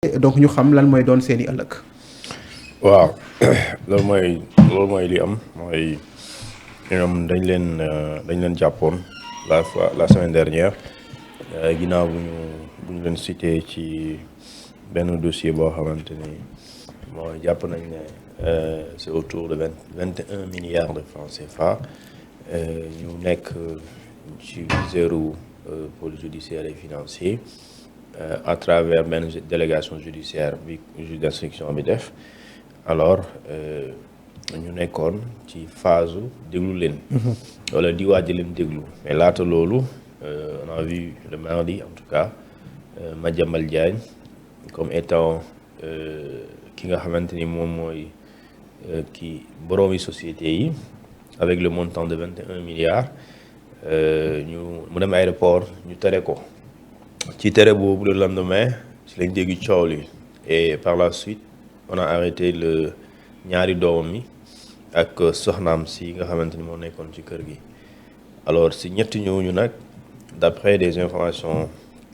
donc ñu xam lan mooy doon seeni ëllëg. waaw loolu mooy li am mooy ñoom dañ leen jàppoon la semaine dernière ginnaaw bu ñu leen cité ci benn dossier boo xamante ni mooy jàpp nañ ne c'est autour de 21 milliards de francs CFA ñu nekk ci viseuru pôle judiciaire et financier à travers benn délégation judiciaire bi juge d'instruction bi def alors ñu nekkoon ci phase déglu leen wala di waaj leen déglu mais laata loolu on a vu le mardi en tout cas Madiambal Diagne comme étant ki nga xamante ni moom mooy ki boroomi société yi avec le montant de 21 milliards mu dem aéroport ñu tere ko ci tere boobu le lendemain ci lañ dégg coow li et par la suite on a arrêté ñaari doomam yi ak soxnaam si nga xamante ni moo nekkoon ci kër gi alors si ñetti ñooñu nag d'après des informations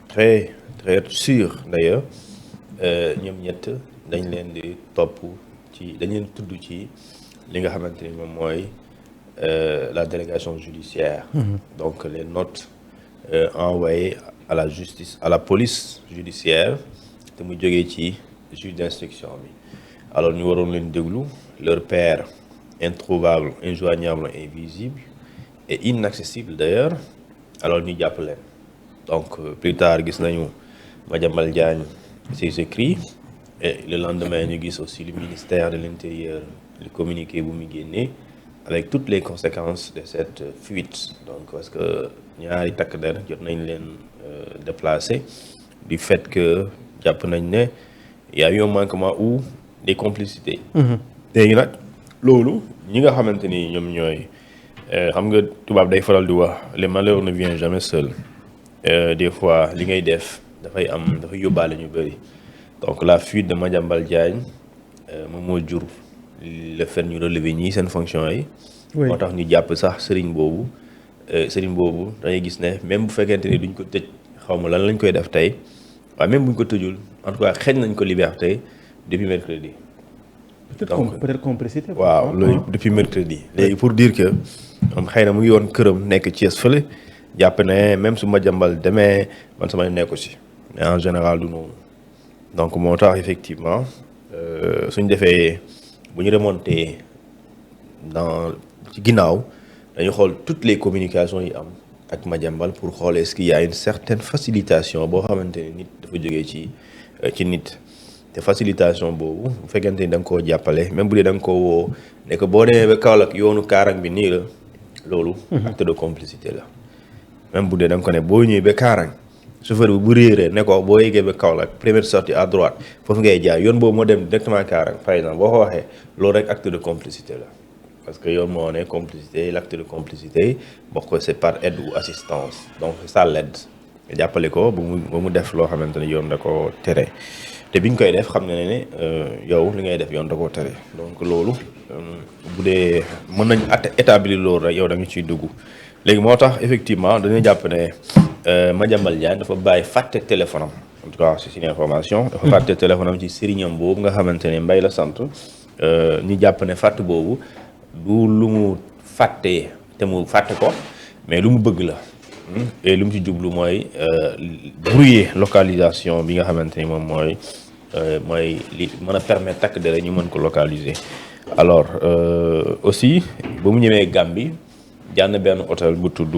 très très sûres d'ailleurs ñoom ñett dañ leen di topp dañ leen tudd ci li nga xamante ni moom mooy la délégation judiciaire donc les notes envoyées à la justice à la police judiciaire te mu jógee ci juge d'instruction bi alors ñu waroon leen déglu leur père introuvable injoignable invisible et inaccessible d'ailleurs alors ñu jàpp leen donc plus tard gis nañu Madiambal Diagne ses écrits et le lendemain ñu gis aussi le ministère de l'Intérieur le communiqué bu mu génnee avec toutes les conséquences de cette fuite donc parce que ñaari takk der jot nañ leen déplacé du fait que jàpp nañ ne y a eu un manquement ou des complicités léegi nag loolu ñi nga xamante ni ñoom ñooy xam nga tubaab day faral di wax les malheurs ne viennent jamais seuls des fois li ngay def dafay yóbbaale ñu bëri donc la fuite de Madiambal Diagne moom moo jur le fait ñu relever ñii seen fonction yi moo tax ñu jàpp sax sëriñ boobu dañuy gis ne même bu fekkente ni duñ ko tëj xaw ma lan lañ koy def tey waaye même buñ ko tëjul en tout cas xëj nañ ko liberté depuis mercredi. peut-être complicité. waaw loolu depuis mercredi. léegi pour dire que moom xëy na mu ngi woon këram nekk Thiès fële jàpp ne même su Madiambal demee man samay nekku si mais en général du noonu donc moo tax effectivement suñ defee bu ñu remonté ci ginnaaw dañu xool toutes les communications yi am ak Madiambal pour xool est-ce qu'il y a une certaine facilitation boo xamante ne nit dafa jógee ci nit te facilitation boobu bu fekkente ni da nga koo jàppale même bu dee da nga koo woo ne que boo demee ba Kaolack yoonu Kaarang bi nii la loolu acte de complicité la même bu dee da nga ko ne boo ñëwee ba Kaarang chauffeur bi bu réeree ne ko boo yeggee ba Kaolack première sortie à droite foofu ngay jaar yoon boobu moo dem directement Kaarang par exemple boo ko waxee loolu rek acte de complicité la parce que yoon moo ne complicité l'acte de complicité bokk ko c'est par aide ou assistance donc ça l'aide nga jàppale ko ba mu def loo xamante ne yoon da ko tere te bi ñu koy def xam nga ne yow li ngay def yoon da koo tere donc loolu bu dee mën nañ établir loolu rek yow da nga ciy dugg léegi moo tax effectivement dañuy jàpp ne Madiambal Diagne dafa bàyyi fàtte téléphone am en tout cas c'est une information dafa fàtte téléphone am ci sëriñam boobu nga xamante ne Mbay la sant ñu jàpp ne fàtte boobu du lu mu fàttee te mu fàtte ko mais lu mu bëgg la et lu mu ci jublu mooy brouiller localisation bi nga xamante ni moom mooy li mën a permettre takk dere ñu mën ko localiser alors aussi ba mu ñëwee Gambie jànn benn hôtel bu tudd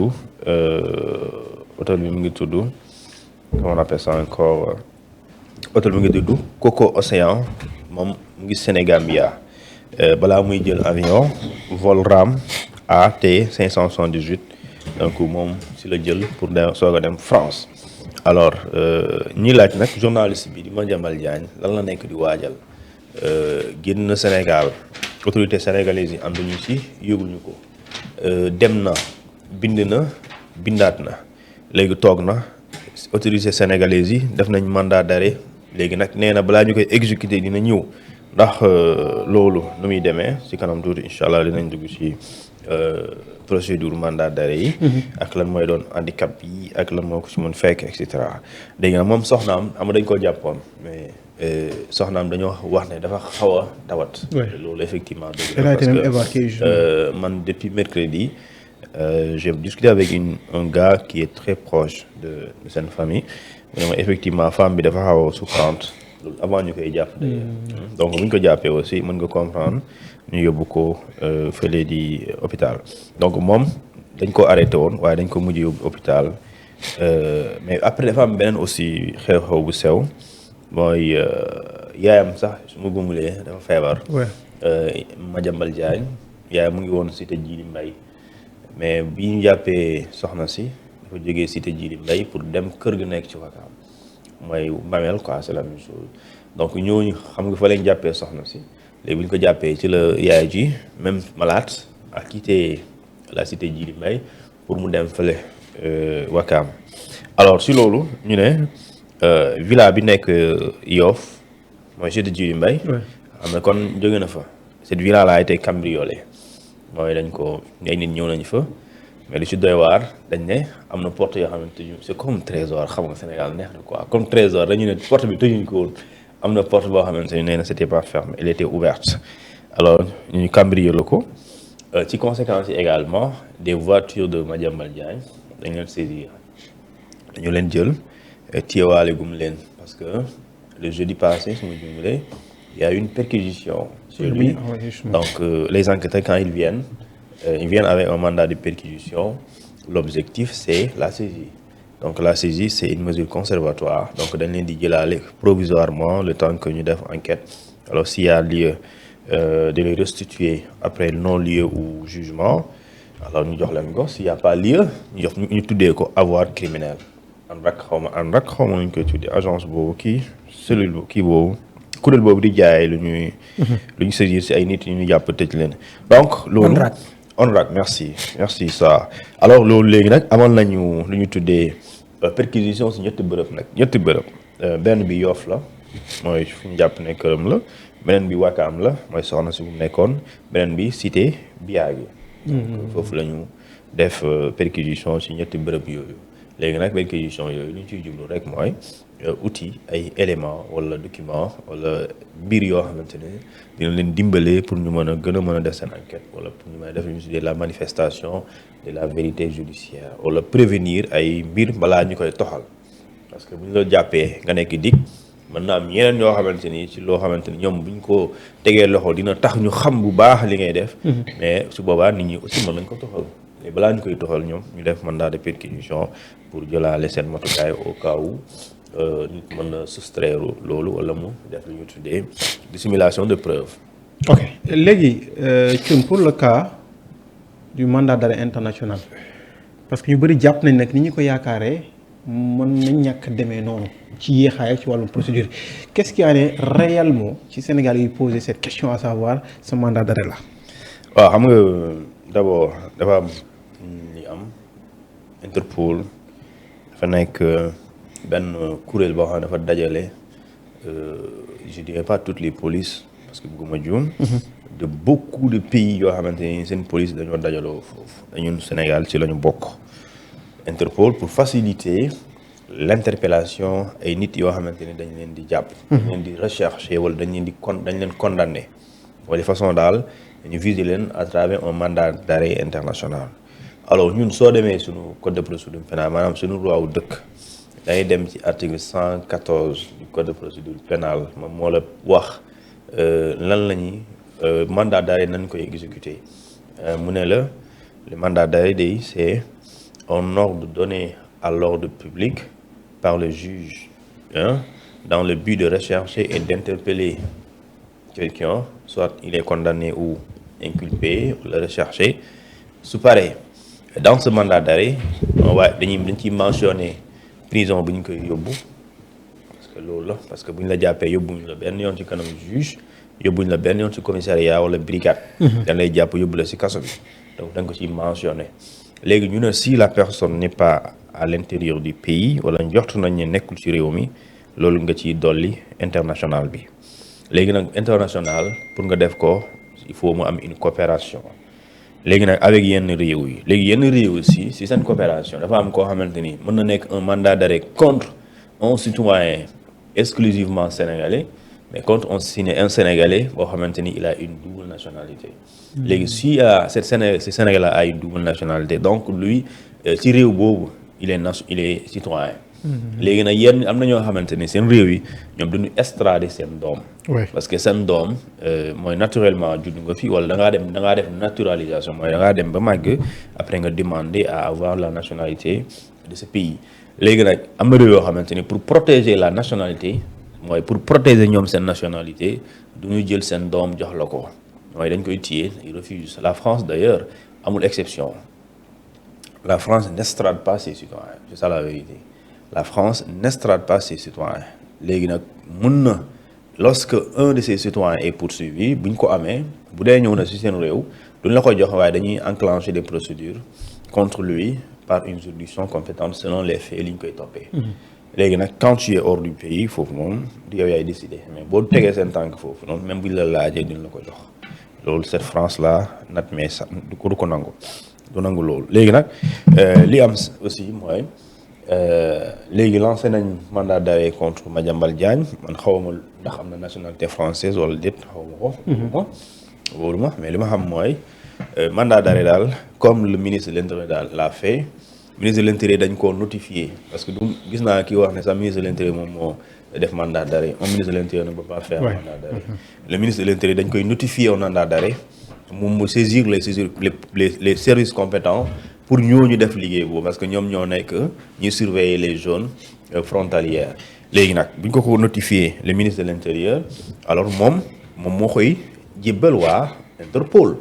hôtel bi mu ngi tudd comment on appelle ça encore hôtel bi mu ngi tudd Coco Océan moom mu ngi Sénégambia balaa muy jël avion vol RAM AT 578 donc moom si la jël pour soog a dem France alors ñi laaj nag journaliste bi di Madiambal Diagne lan la nekk di waajal génn na Sénégal autorité sénégalaise yi ànduñu ci yëguñu ko dem na bind na bindaat na léegi toog na autorité sénégalaise yi def nañ mandat d'arrêt léegi nag nee na balaa ñu koy exécuter dina ñëw ndax loolu nu muy demee ci kanam tuuti incha allah dinañ dugg ci procédure mandat d'arrêt yi ak lan mooy doon handicap yi ak lan moo ko ci mën fekk et cetera léegi nag moom soxnaam am dañ koo jàppoon mais soxnaam dañoo wax ne dafa xaw a tawat. loolu effectivement dëgg la parce que man depuis mercredi j'ai discuté avec un gars qui est très proche de seen famille mu ne ma effectivement femme bi dafa xaw a souffrante loolu avant ñu koy jàpp d'ailleurs. Donc bu ñu ko jàppee aussi mën nga comprendre ñu yóbbu ko fële di hôpital donc moom dañ ko arrêté woon waaye dañ ko mujj yóbbu hôpital mais après dafa am beneen aussi xew-xew bu sew mooy yaayam sax su ma gëmulee dafa feebar. Madiambal Diagne yaayam mu ngi woon cité Djily Mbaye mais bi ñu jàppee soxna si dafa jógee cité Djily Mbaye pour dem kër ga nekk ci Wakaam mooy Mamel quoi c'est la même chose donc ñooñu xam nga fa lañ jàppee soxna si léegi bu ñu ko jàppee ci la yaay ji même malade a quitté la cité Djily Mbaye pour mu dem fële Wakaam alors si loolu ñu ne villa bi nekk Yoff mooy cité Djily Mbaye xam ne kon jóge na fa cette villa là a été cambriolée mooy dañ ko ay nit ñëw nañ fa mais lu ci doy waar dañ ne am na porte yoo xamante ni c'est comme trésor xam nga Sénégal neex na quoi comme trésor dañu ne porte bi tëjuñ ko woon am na porte boo xamante ni nee na c'était pas fermé elle était ouverte alors ñu cambriolé ko ci conséquences yi également des voitures de Madiambal Diagne dañ leen saisir dañu leen jël téyewaale gum leen parce que le jeudi passé su ma jumlee il y a eu une perquisition sur lui. Donc les enquêteurs quand ils viennent avec un mandat de perquisition. L'objectif c'est la saisie. Donc la saisie c'est une mesure conservatoire. Donc dañ leen di jëlaale provisoirement le temps que ñu def enquête. Alors s'il y a lieu de les restituer après non-lieu ou jugement alors ñu jox leen ko s'il y a pas lieu ñu tuddee ko avoir criminel. ANRAC xaw ma ñu koy tuddee agence boobu kii cellule kii boobu. kuréel boobu di jaay lu ñu saisir ci ay nit ñu jàpp tëj leen donc loolu ONRAC merci ça alors loolu léegi nag amoon nañu lu ñu tuddee perquisition ci ñetti bërëb benn bi Yoff la mooy fu ñu jàpp ne këram la beneen bi Wakaam la mooy soxna si bu nekkoon beneen bi cité Biagi donc foofu la ñu def perquisition ci ñetti bërëb yooyu léegi nag perquisition yooyu lu ñu ciy jublu rek mooy outil ay éléments wala documents wala mbir yoo xamante ne dina leen dimbale pour ñu mën a def seen enquête wala pour ñu mën a def lu ñu tuddee la manifestation de la vérité judiciaire wala prévenir ay mbir balaa ñu koy toxal parce que bu ñu la jàppee nga nekk dig mën na am yeneen yoo xamante ni ci loo xamante ni ñoom bu ñu ko tegee loxo dina tax ñu xam bu baax li ngay def. mais su boobaa nit ñi aussi mën nañ ko toxal. mais balaa ñu koy toxal ñoom ñu def mandat de perquisition pour jëlaale seen matukaay au cas où nit mën na soustraire loolu wala mu def lu ñu tuddee dissimulation de preuve. ok léegi Thioune pour le cas du mandat d'arrêt international parce que ñu bëri jàpp nañ nag ni ñu ko yaakaaree mën nañ ñàkk demee noonu ci yéexaay ak ci wàllum procédure qu'est-ce qui en est réellement ci Sénégal yi poser cette question à savoir ce mandat d'arrêt là. waaw xam nga d'abord dafa am li am Interpol dafa nekk benn kuréel boo xam ne dafa dajale je dirais pas toutes les polices parce que bëgguma juum de beaucoup de pays yoo xamante ni seen police dañoo dajaloo foofu dañun Sénégal ci la ñu bokk Interpol pour faciliter l'interpellation ay nit yoo xamante ni dañ leen di jàpp dañ leen di rechercher wala dañ leen condamner wala de façon daal ñu viser leen à travers un mandat d'arrêt international alors ñun soo demee suñu code de procédure pénale maanaam suñu loi wu dëkk dangay dem ci article 114 du code de procédure pénale moom moo la wax lan la ñuy mandat d'arrêt nañ koy exécuter mu ne la le mandat d'arrêt day c'est un ordre donné à l'ordre public par le juge dans le but de rechercher et d'interpeller quelqu'un soit il est condamné ou inculpé ou le recherché su paree dans ce mandat d'arrêt dañ ciy mentionner prison bu ñu koy yóbbu parce que loolu la parce que bu ñu la jàppee yóbbuñu la benn yoon ci kanam juge yóbbuñu la benn yoon ci commissariat wala brigade dañ lay jàpp yóbbu la ci kaso bi donc da nga ko ciy mentionner léegi ñu ne si la personne n'est pas à l'intérieur du pays wala njort nañ ne nekkul ci réew mi loolu nga ciy dolli international bi léegi nag international pour nga def ko il faut mu am une coopération léegi nag avec yenn réew yi léegi yenn réew aussi si seen coopération dafa am koo xamante ni mën na nekk un mandat d'arrêt contre un citoyen exclusivement sénégalais mais quand on signe un sénégalais boo xamante ni il a une double nationalité. léegi si ce Sénégalais a une double nationalité donc lui ci réew boobu il est citoyen. léegi nag yéen am na ñoo xamante ni seen réew yi ñoom duñu extrader seen doom. parce que seen doom mooy naturellement judd nga fi wala da ngaa def naturalisation mooy da ngaa dem ba màgg après nga demander à avoir la nationalité de ce pays. léegi nag am na réew yoo xamante ni pour protéger la nationalité mooy pour protéger ñoom seen nationalité du ñu jël seen doom jox la ko mooy dañ koy téye ils refusent. La France d'ailleurs amul exception. La France n'estrade pas ses citoyens c'est ça la vérité. La France n'estrade pas ses citoyens léegi nag mun na lorsque un de ses citoyens est poursuivi bu ñu ko amee bu dee ñëw na ci seen réew duñ la ko jox waaye dañuy enclencher des procédures contre lui par une juridiction compétente selon les faits li ñu koy toppee. léegi nag quand tu es hors du pays foofu moom du yow yaay décider mais boo tegee seen tànk foofu noonu même bu ñu la laajee duñ la ko jox loolu cette France là mais sax du ko nangu du nangu loolu. léegi nag li am aussi mooy. léegi lancé nañ mandat d'arrêt contre Madiambal Diagne man xawma ndax am na nationalité française wala déet xawma ko wóolu ma mais li ma xam mooy mandat d'arrêt daal comme le ministre de l'Intérieur daal l'a fait ministre de l'Intérieur dañ koo notifié parce que du gis naa kii wax ne sax ministre de l'Intérieur moom moo def mandat d'arrêt un ministre de l'Intérieur ne peut pas faire mandat d'arrêt le ministre de l'Intérieur dañ koy notifié au mandat d'arrêt moom mu saisir les services compétents pour ñooñu def liggéey boobu parce que ñoom ñoo nekk ñuy surveiller les zones frontalières. léegi nag bu ñu ko notifié le ministre de l'Intérieur alors moom moo koy jébbal waa Interpol.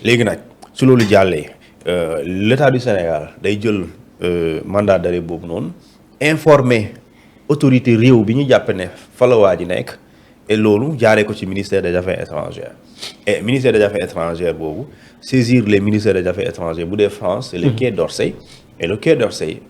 léegi nag su loolu jàllee l'État du Sénégal day jël mandat d'arrêt boobu noonu informer autorité réew bi ñu jàpp ne fa la waa ji nekk et loolu jaaree ko ci ministère des Affaires étrangères et ministère des Affaires étrangères boobu saisir les ministères des Affaires étrangères bu dee France c'est le Quai d'Orsay et le Quai d'Orsay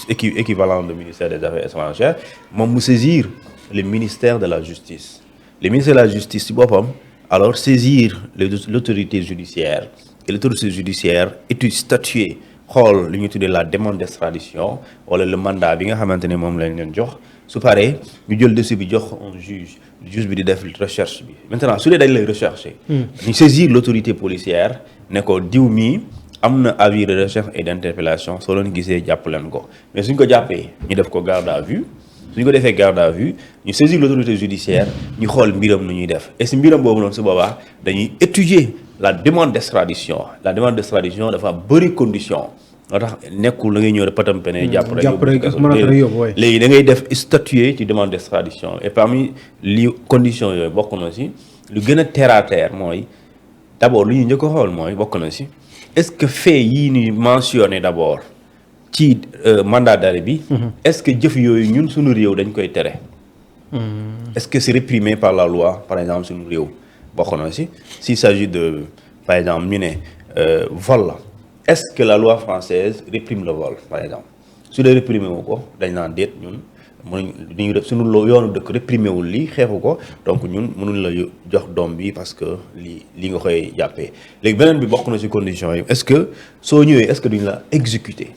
équivalent de ministère des Affaires étrangères moom mu saisir le ministère de la Justice. le ministère de la Justice ci boppam alors saisir l'autorité judiciaire et l'autorité judiciaire étude statuer xool li ñu tuddee la demande d'extradition wala le mandat bi nga xamante ne moom lañ leen jox su paree ñu jël dossier bi jox un juge bi di def recherche bi maintenant su dee dañ lay rechercher. ñu saisir l'autorité policière ne ko diw mii am na avis de recherche et d'interpellation soo leen gisee jàpp leen ko mais suñ ko jàppee ñu def ko garde à vue suñ ko defee garde à vue ñu saisir l'autorité judiciaire ñu xool mbiram nu ñuy def et si mbiram boobu noonu su boobaa dañuy étudier la demande d'extradition dafa bëri condition moo tax nekkul la ngay ñëw rek patam pene jàpp rek léegi da ngay def statuer ci demande d'extradition et parmi li conditions yooyu bokk na si lu gën a terre à terre mooy d'abord lu ñu njëkk a xool mooy bokk na si est-ce que fait yii ni mentionné d'abord ci mandat d'arrêt bi est-ce que jëf yooyu ñun suñu réew dañ koy tere est-ce que c'est réprimé par la loi par exemple suñu réew bokk na si s'il s'agit de par exemple ñu ne vol la est-ce que la loi française réprime le vol par exemple su dee réprimer wu ko dañ naan déet ñun mënuñ def suñu yoonu dëkk réprimer wul lii xeexu ko donc ñun mënuñ la jox doom bi parce que lii nga koy jàppee léegi beneen bi bokk na ci conditions yi est-ce que soo ñëwee est-ce que duñ la exécuter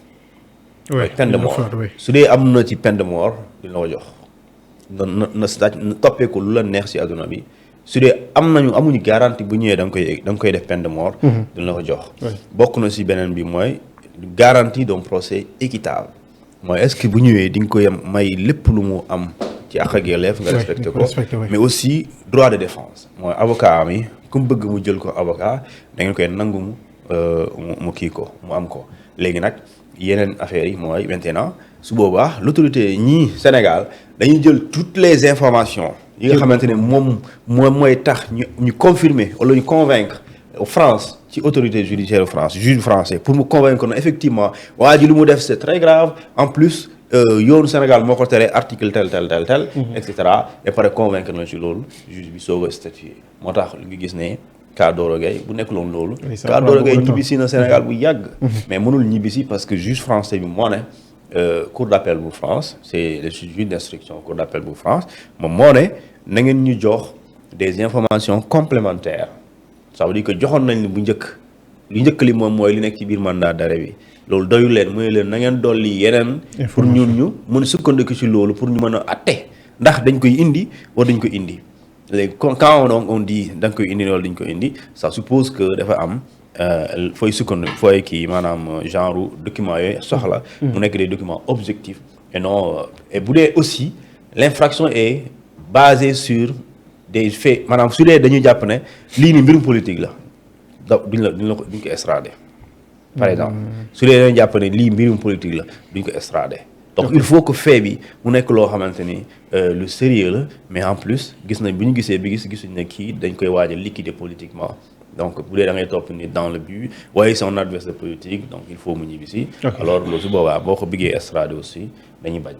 peine de mort su dee am na ci peine de mort duñ la ko jox na toppee ko lu la neex ci àdduna bi su dee amuñu garantie bu ñëwee da nga koy def peine de mort duñ la ko jox bokk na ci beneen bi mooy garantie d'un procès équitable mooy est-ce que bu ñëwee di nga koy may lépp lu mu am ci àq ak yelleef nga respecté ko mais aussi droit de défense mooy avocat am yi ku mu bëgg mu jël ko avocat da ngeen koy nangu mu kii ko mu am ko léegi nag yeneen affaires yi mooy maintenant su boobaa l'autorité ñii Sénégal dañuy jël toutes les informations yi nga xamante ne moom mooy tax ñu confirmer wala ñu convaincre France ci autorité judiciaire France juge français pour mu convaincre na effectivement waa ji lu mu def c'est très grave en plus yoonu Sénégal moo ko tere article tel et cetera et pare convaincre na ci loolu juge bi soog a statuer moo tax li nga gis ne cas Doro Gaye bu nekk loon loolu cas Doro Gaye ñibbisi na Sénégal bu yàgg mais mënul ñibbisi parce que juge français bi moo ne cour d'appel bu France c'est le juge d'instruction cour d'appel bu France moom moo ne na ngeen ñu jox des informations complémentaires ça veut dire que joxoon nañ bu njëkk li moom mooy li nekk ci biir mandat d'arrêt bi loolu doyul leen mooy leen na ngeen dolli yeneen pour ñun ñu mën a sukkandiku ci loolu pour ñu mën a atte ndax dañ koy indi wala dañ koy indi léegi quand on dit dañ koy indi wala dañ koy indi ça suppose que dafa am fooy sukkandiku fooy kii maanaam genre documents yooyu soxla. mu nekk des documents objectifs et non et bu dee aussi l'infraction est basée sur des faits maanaam su dee dañuy jàpp ne lii ni mbirum politique la duñ ko extrader par exemple su dee dañuy jàpp ne lii mbirum politique la duñ ko extrader donc il faut que fait bi mu nekk loo xamante ni lu sérieux la mais en plus gis nañ bu ñu gisee bi gisuñ ne kii dañ koy waaj a liquider politiquement donc bu dee da ngay topp ni dans le but waaye c'est un adversaire politique donc il faut mu ñibbi si alors loolu su boobaa boo ko bëggee extrader aussi dañuy bañ